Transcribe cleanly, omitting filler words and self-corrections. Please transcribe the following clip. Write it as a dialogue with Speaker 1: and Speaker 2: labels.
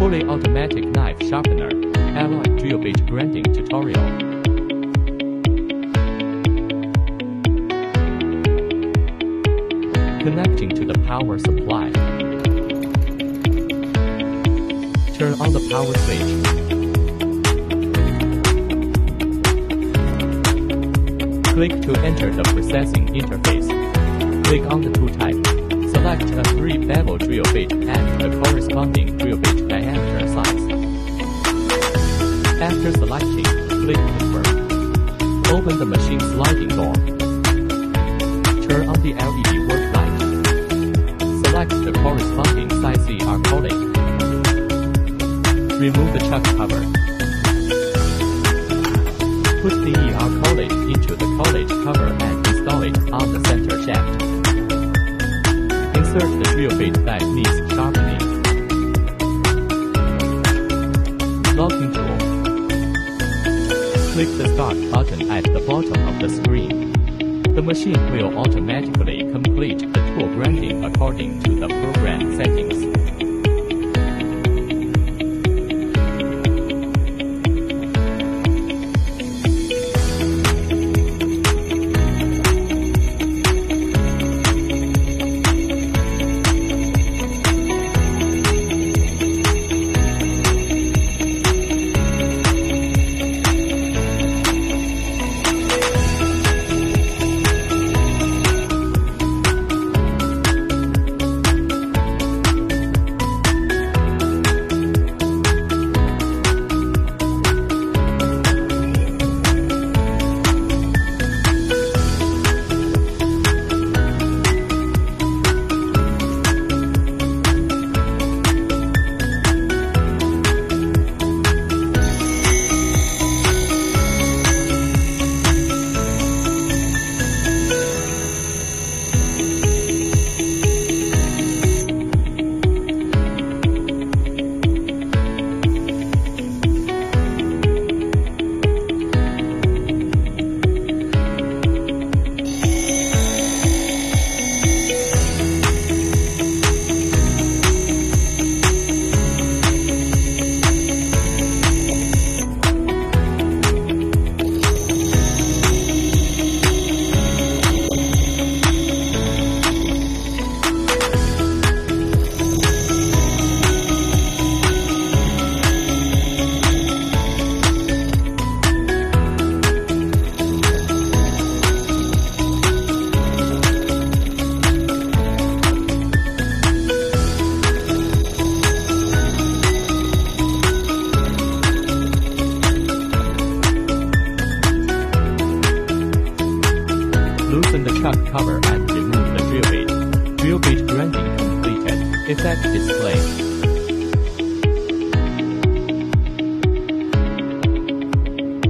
Speaker 1: Fully automatic knife sharpener, alloy drill bit grinding tutorial. Connecting to the power supply. Turn on the power switch. Click to enter the processing interface. Click on the tool type. Select a 3-bevel drill bit and the corresponding drill bit diameter size. After selecting, click Confirm. Open the machine sliding door. Turn on the LED work light. Select the corresponding size CR collet. Remove the chuck cover. Put the ER collet into the collet cover and install it on the center shaft. Insert the drill bit that needs sharpening. Locking tool. Click the Start button at the bottom of the screen. The machine will automatically complete the tool grinding according to the program settings. Loosen the chuck cover and remove the drill bit. Drill bit grinding completed. Effect display.